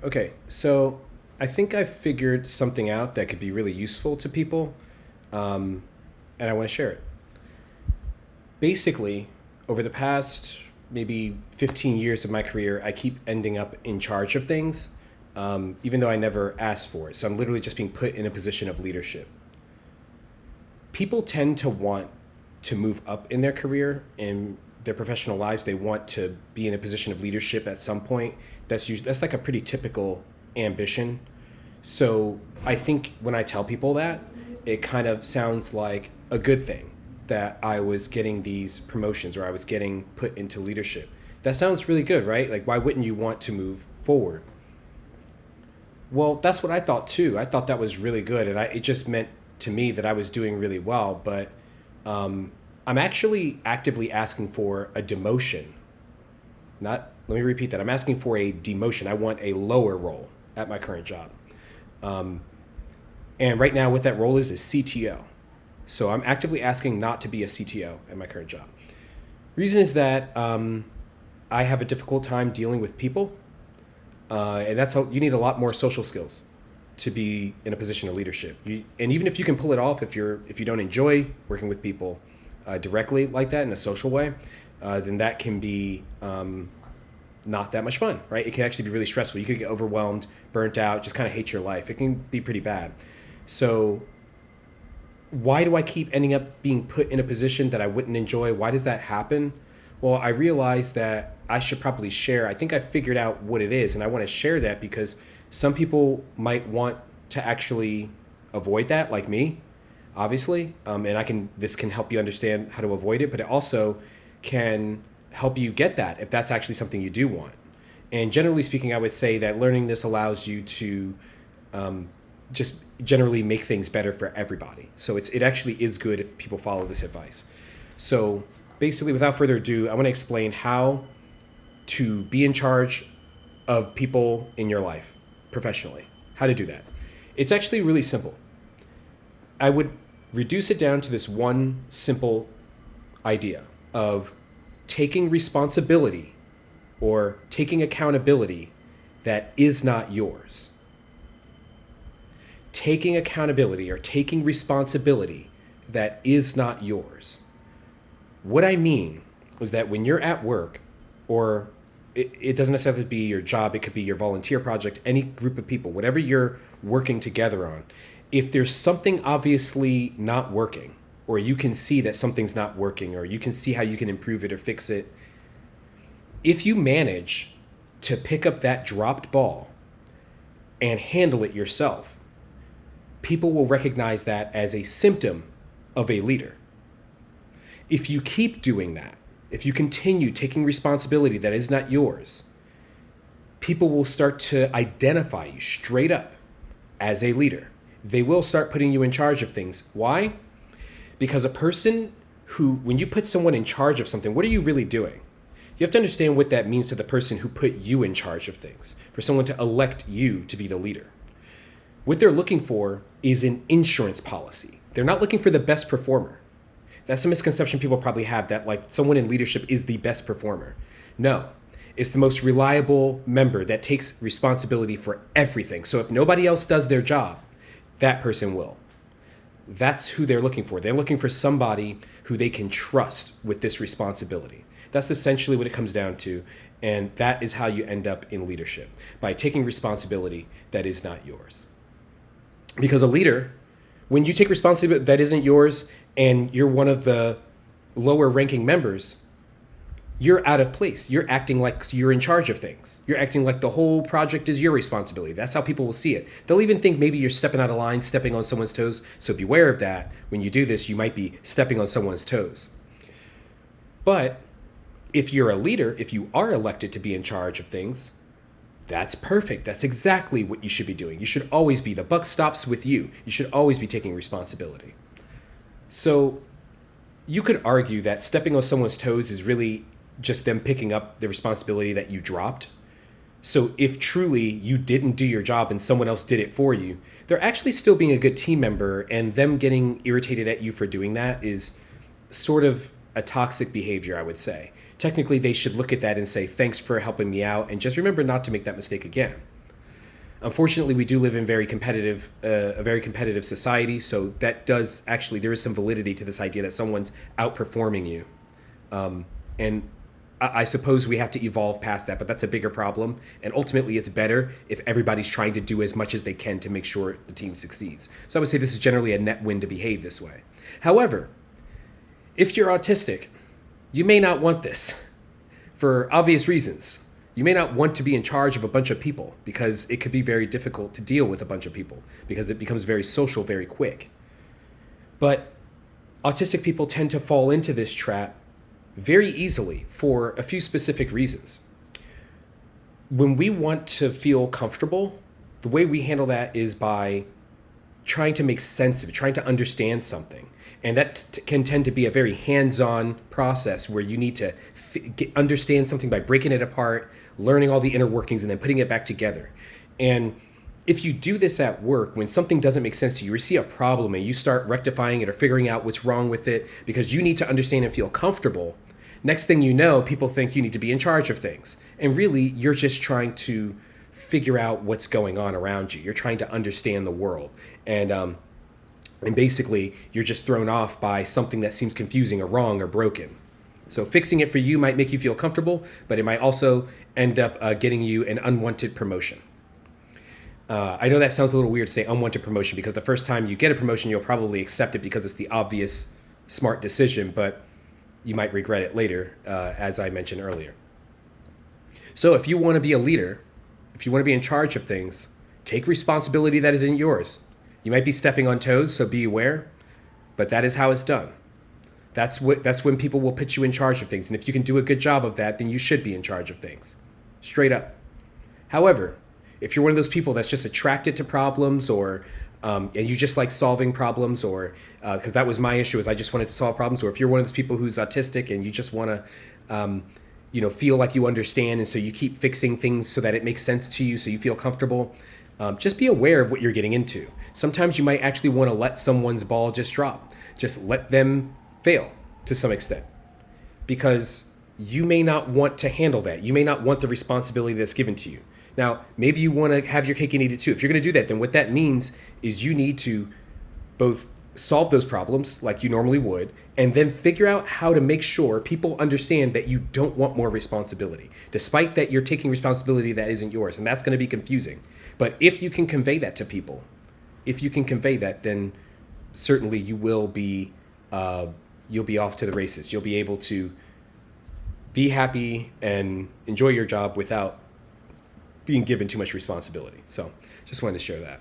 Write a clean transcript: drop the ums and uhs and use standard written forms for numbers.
Okay, so I think I've figured something out that could be really useful to people, um, and I want to share it. Basically, over the past maybe 15 years of my career, I keep ending up in charge of things, even though I never asked for it. So I'm literally just being put in a position of leadership. People tend to want to move up in their career in their professional lives. They want to be in a position of leadership at some point. That's like a pretty typical ambition. So I think when I tell people that, it kind of sounds like a good thing that I was getting these promotions or I was getting put into leadership. That sounds really good, right? Like, why wouldn't you want to move forward? Well, that's what I thought too. I thought that was really good, and it just meant to me that I was doing really well. But I'm actually actively asking for a demotion. Not, let me repeat that. I'm asking for a demotion. I want a lower role at my current job. Um, and right now, what that role is CTO. So I'm actively asking not to be a CTO at my current job. Reason is that I have a difficult time dealing with people, and you need a lot more social skills to be in a position of leadership. And even if you can pull it off, if you don't enjoy working with people directly like that in a social way, then that can be not that much fun, right? It can actually be really stressful. You could get overwhelmed, burnt out, just kind of hate your life. It can be pretty bad. So why do I keep ending up being put in a position that I wouldn't enjoy? Why does that happen? Well, I realized that I should probably share. I think I figured out what it is, and I want to share that because some people might want to actually avoid that, like me, obviously. And this can help you understand how to avoid it, but it also can help you get that if that's actually something you do want. And generally speaking, I would say that learning this allows you to just generally make things better for everybody. So it actually is good if people follow this advice. So basically, without further ado, I want to explain how to be in charge of people in your life professionally. How to do that. It's actually really simple. I would reduce it down to this one simple idea of taking responsibility or taking accountability that is not yours. Taking accountability or taking responsibility that is not yours. What I mean is that when you're at work, or it doesn't necessarily have to be your job, it could be your volunteer project, any group of people, whatever you're working together on, if there's something obviously not working, or you can see that something's not working, or you can see how you can improve it or fix it, if you manage to pick up that dropped ball and handle it yourself, people will recognize that as a symptom of a leader. If you keep doing that, if you continue taking responsibility that is not yours, people will start to identify you straight up as a leader. They will start putting you in charge of things. Why? Because when you put someone in charge of something, what are you really doing? You have to understand what that means to the person who put you in charge of things, for someone to elect you to be the leader. What they're looking for is an insurance policy. They're not looking for the best performer. That's a misconception people probably have, that like someone in leadership is the best performer. No, it's the most reliable member that takes responsibility for everything. So if nobody else does their job, that person will. That's who they're looking for. They're looking for somebody who they can trust with this responsibility. That's essentially what it comes down to. And that is how you end up in leadership, by taking responsibility that is not yours. Because a leader, when you take responsibility that isn't yours and you're one of the lower ranking members, you're out of place. You're acting like you're in charge of things. You're acting like the whole project is your responsibility. That's how people will see it. They'll even think maybe you're stepping out of line, stepping on someone's toes. So beware of that. When you do this, you might be stepping on someone's toes. But if you're a leader, if you are elected to be in charge of things, that's perfect. That's exactly what you should be doing. You should always be. The buck stops with you. You should always be taking responsibility. So you could argue that stepping on someone's toes is really just them picking up the responsibility that you dropped. So if truly you didn't do your job and someone else did it for you, they're actually still being a good team member, and them getting irritated at you for doing that is sort of a toxic behavior, I would say. Technically, they should look at that and say, thanks for helping me out, and just remember not to make that mistake again. Unfortunately, we do live in a very competitive society. So that does actually, there is some validity to this idea that someone's outperforming you. And I suppose we have to evolve past that, but that's a bigger problem. And ultimately, it's better if everybody's trying to do as much as they can to make sure the team succeeds. So I would say this is generally a net win to behave this way. However, if you're autistic, you may not want this for obvious reasons. You may not want to be in charge of a bunch of people because it could be very difficult to deal with a bunch of people because it becomes very social very quick. But autistic people tend to fall into this trap very easily for a few specific reasons. When we want to feel comfortable, the way we handle that is by trying to make sense of it, trying to understand something. And that can tend to be a very hands-on process where you need to understand something by breaking it apart, learning all the inner workings, and then putting it back together. And if you do this at work, when something doesn't make sense to you, you see a problem and you start rectifying it or figuring out what's wrong with it because you need to understand and feel comfortable, next thing you know, people think you need to be in charge of things. And really, you're just trying to figure out what's going on around you. You're trying to understand the world. And basically, you're just thrown off by something that seems confusing or wrong or broken. So fixing it for you might make you feel comfortable, but it might also end up getting you an unwanted promotion. I know that sounds a little weird to say unwanted promotion because the first time you get a promotion, you'll probably accept it because it's the obvious, smart decision, but you might regret it later, as I mentioned earlier. So if you want to be a leader, if you want to be in charge of things, take responsibility that isn't yours. You might be stepping on toes, so be aware, but that is how it's done. That's when people will put you in charge of things. And if you can do a good job of that, then you should be in charge of things. Straight up. However, if you're one of those people that's just attracted to problems or and you just like solving problems or because that was my issue is I just wanted to solve problems, or if you're one of those people who's autistic and you just want to feel like you understand and so you keep fixing things so that it makes sense to you so you feel comfortable, just be aware of what you're getting into. Sometimes you might actually want to let someone's ball just drop. Just let them fail to some extent because you may not want to handle that. You may not want the responsibility that's given to you. Now, maybe you want to have your cake and eat it too. If you're going to do that, then what that means is you need to both solve those problems like you normally would, and then figure out how to make sure people understand that you don't want more responsibility, despite that you're taking responsibility that isn't yours. And that's going to be confusing. But if you can convey that to people, then certainly you will be you'll be off to the races. You'll be able to be happy and enjoy your job without being given too much responsibility. So just wanted to share that.